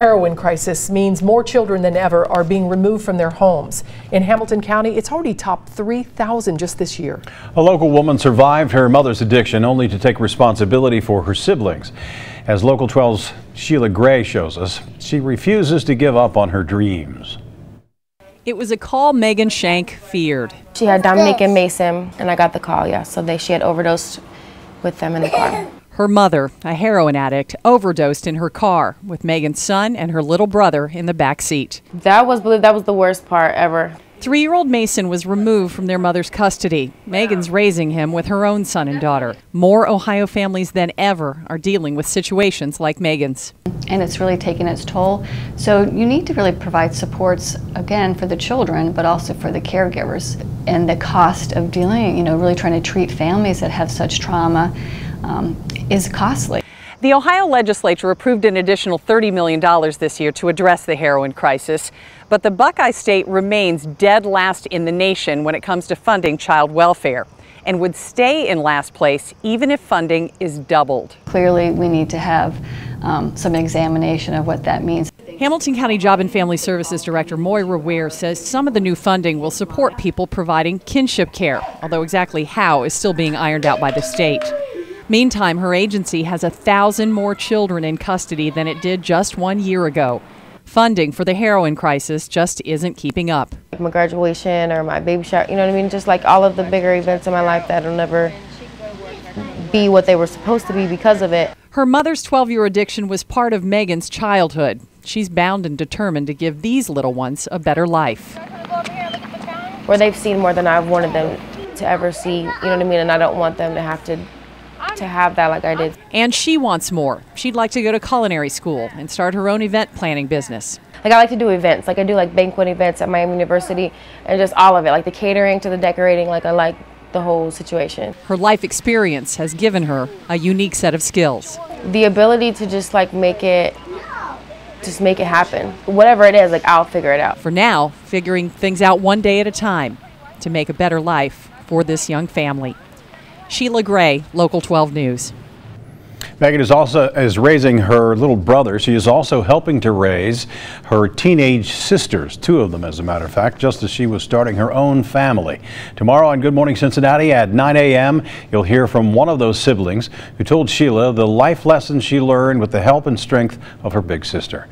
Heroin crisis means more children than ever are being removed from their homes. In Hamilton County, it's already topped 3,000 just this year. A local woman survived her mother's addiction only to take responsibility for her siblings. As Local 12's Sheila Gray shows us, she refuses to give up on her dreams. It was a call Megan Shank feared. She had Dominique and Mason, and I got the call, so she had overdosed with them in the car. Her mother, a heroin addict, overdosed in her car with Megan's son and her little brother in the back seat. That was the worst part ever. 3-year-old Mason was removed from their mother's custody. Megan's raising him with her own son and daughter. More Ohio families than ever are dealing with situations like Megan's. And it's really taking its toll. So you need to really provide supports, again, for the children, but also for the caregivers. And the cost of dealing, really trying to treat families that have such trauma is costly. The Ohio legislature approved an additional $30 million this year to address the heroin crisis, but the Buckeye State remains dead last in the nation when it comes to funding child welfare and would stay in last place even if funding is doubled. Clearly, we need to have some examination of what that means. Hamilton County Job and Family Services Director Moria Weir says some of the new funding will support people providing kinship care, although exactly how is still being ironed out by the state. Meantime, her agency has 1,000 more children in custody than it did just 1 year ago. Funding for the heroin crisis just isn't keeping up. My graduation or my baby shower, just like all of the bigger events in my life that'll never be what they were supposed to be because of it. Her mother's 12-year addiction was part of Megan's childhood. She's bound and determined to give these little ones a better life. Where they've seen more than I've wanted them to ever see, and I don't want them to have that like I did. And she wants more. She'd like to go to culinary school and start her own event planning business. I like to do events. I do banquet events at Miami University and just all of it, like the catering to the decorating. I like the whole situation. Her life experience has given her a unique set of skills. The ability to just make it happen. Whatever it is, I'll figure it out. For now, figuring things out one day at a time to make a better life for this young family. Sheila Gray, Local 12 News. Megan is raising her little brother. She is also helping to raise her teenage sisters, 2 of them as a matter of fact, just as she was starting her own family. Tomorrow on Good Morning Cincinnati at 9 a.m., you'll hear from one of those siblings who told Sheila the life lessons she learned with the help and strength of her big sister.